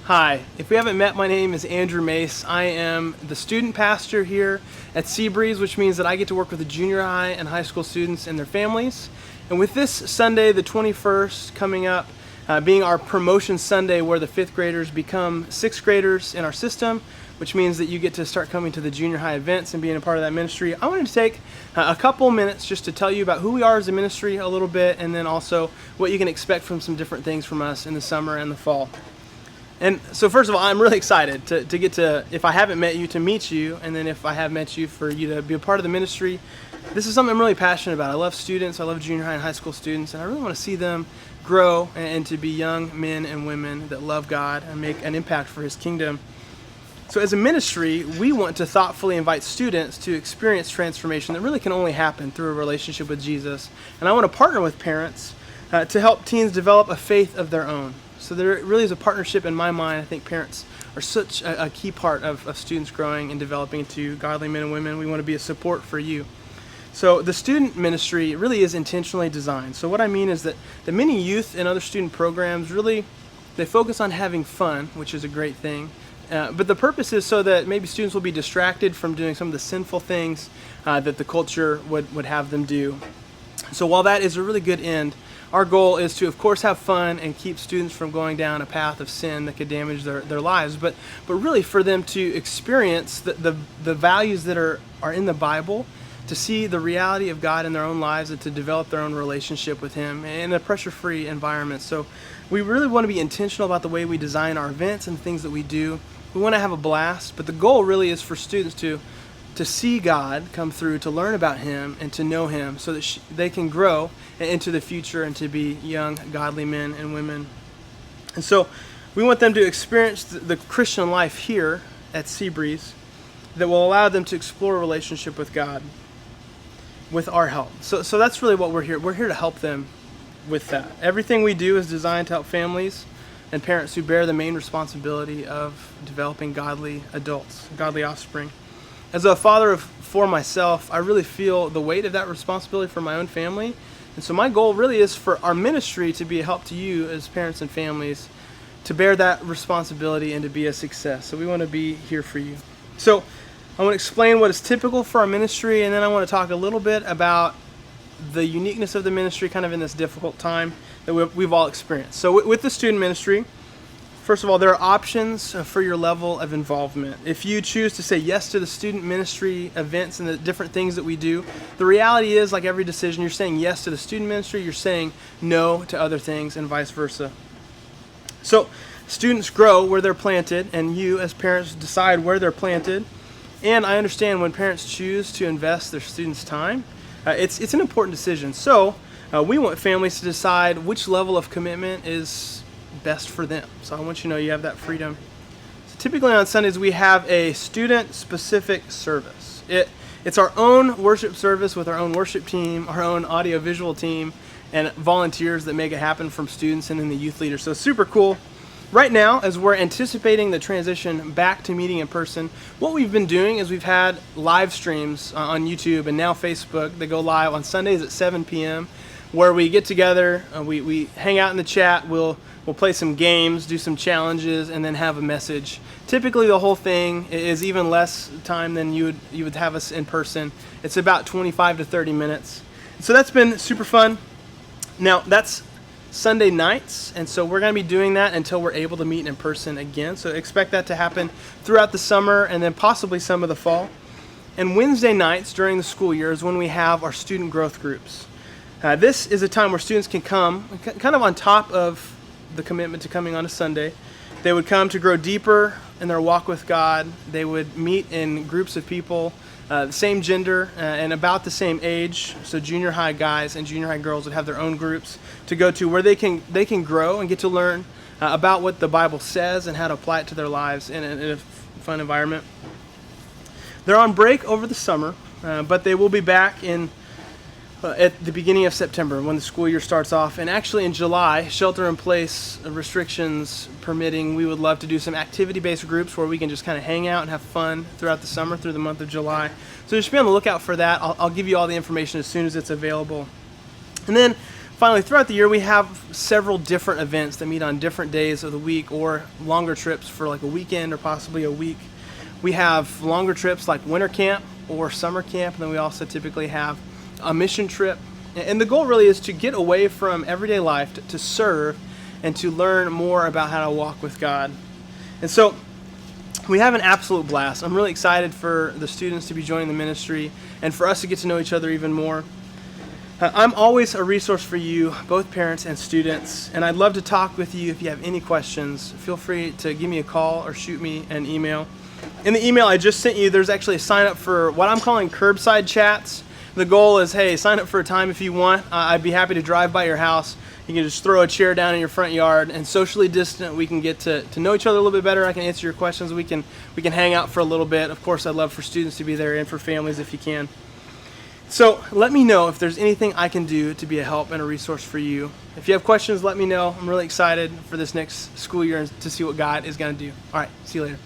Hi, if we haven't met, my name is Andrew Mace. I am the student pastor here at Seabreeze, which means that I get to work with the junior high and high school students and their families. And with this Sunday, the 21st, coming up, being our promotion Sunday where the fifth graders become sixth graders in our system, which means that you get to start coming to the junior high events and being a part of that ministry. I wanted to take a couple minutes just to tell you about who we are as a ministry a little bit, and then also what you can expect from some different things from us in the summer and the fall. And so first of all, I'm really excited to get to, if I haven't met you, to meet you, and then if I have met you, for you to be a part of the ministry. This is something I'm really passionate about. I love students, I love junior high and high school students, and I really want to see them grow and to be young men and women that love God and make an impact for His kingdom. So as a ministry, we want to thoughtfully invite students to experience transformation that really can only happen through a relationship with Jesus. And I want to partner with parents to help teens develop a faith of their own. So there really is a partnership in my mind. I think parents are such a key part of students growing and developing into godly men and women. We want to be a support for you. So the student ministry really is intentionally designed. So what I mean is that the many youth and other student programs really, they focus on having fun, which is a great thing. But the purpose is so that maybe students will be distracted from doing some of the sinful things that the culture would have them do. So while that is a really good end, our goal is to, of course, have fun and keep students from going down a path of sin that could damage their lives, but really for them to experience the values that are in the Bible, to see the reality of God in their own lives, and to develop their own relationship with Him in a pressure-free environment. So we really want to be intentional about the way we design our events and things that we do. We want to have a blast, but the goal really is for students to see God come through, to learn about Him and to know Him, so that they can grow into the future and to be young, godly men and women. And so we want them to experience the Christian life here at Seabreeze that will allow them to explore a relationship with God with our help. So that's really what we're here. We're here to help them with that. Everything we do is designed to help families and parents who bear the main responsibility of developing godly adults, godly offspring. As a father of four myself, I really feel the weight of that responsibility for my own family. And so my goal really is for our ministry to be a help to you as parents and families to bear that responsibility and to be a success. So we want to be here for you. So I want to explain what is typical for our ministry, and then I want to talk a little bit about the uniqueness of the ministry kind of in this difficult time that we've all experienced. So with the student ministry, first of all, there are options for your level of involvement. If you choose to say yes to the student ministry events and the different things that we do, the reality is, like every decision, you're saying yes to the student ministry, you're saying no to other things, and vice versa. So students grow where they're planted, and you as parents decide where they're planted. And I understand when parents choose to invest their students' time, it's an important decision. So we want families to decide which level of commitment is best for them. So I want you to know you have that freedom. So typically on Sundays we have a student-specific service. It's our own worship service with our own worship team, our own audio-visual team, and volunteers that make it happen from students and then the youth leaders. So super cool. Right now, as we're anticipating the transition back to meeting in person, what we've been doing is we've had live streams on YouTube and now Facebook. They go live on Sundays at 7 p.m. where we get together, we hang out in the chat, we'll play some games, do some challenges, and then have a message. Typically the whole thing is even less time than you would have us in person. It's about 25 to 30 minutes. So that's been super fun. Now that's Sunday nights, and so we're going to be doing that until we're able to meet in person again. So expect that to happen throughout the summer and then possibly some of the fall. And Wednesday nights during the school year is when we have our student growth groups. This is a time where students can come kind of on top of the commitment to coming on a Sunday. They would come to grow deeper in their walk with God. They would meet in groups of people, the same gender and about the same age. So junior high guys and junior high girls would have their own groups to go to where they can grow and get to learn about what the Bible says and how to apply it to their lives in a fun environment. They're on break over the summer, but they will be back at the beginning of September when the school year starts off. And actually in July, shelter-in-place restrictions permitting, we would love to do some activity-based groups where we can just kind of hang out and have fun throughout the summer, through the month of July. So just be on the lookout for that. I'll give you all the information as soon as it's available. And then Finally, throughout the year, we have several different events that meet on different days of the week or longer trips for like a weekend or possibly a week. We have longer trips like winter camp or summer camp, and then we also typically have a mission trip. And the goal really is to get away from everyday life, to serve, and to learn more about how to walk with God. And so we have an absolute blast. I'm really excited for the students to be joining the ministry and for us to get to know each other even more. I'm always a resource for you, both parents and students, and I'd love to talk with you. If you have any questions, feel free to give me a call or shoot me an email. In the email I just sent you, there's actually a sign up for what I'm calling curbside chats. The goal is, hey, sign up for a time if you want. I'd be happy to drive by your house. You can just throw a chair down in your front yard, and socially distant, we can get to know each other a little bit better. I can answer your questions. We can hang out for a little bit. Of course, I'd love for students to be there and for families if you can. So let me know if there's anything I can do to be a help and a resource for you. If you have questions, let me know. I'm really excited for this next school year and to see what God is going to do. All right, see you later.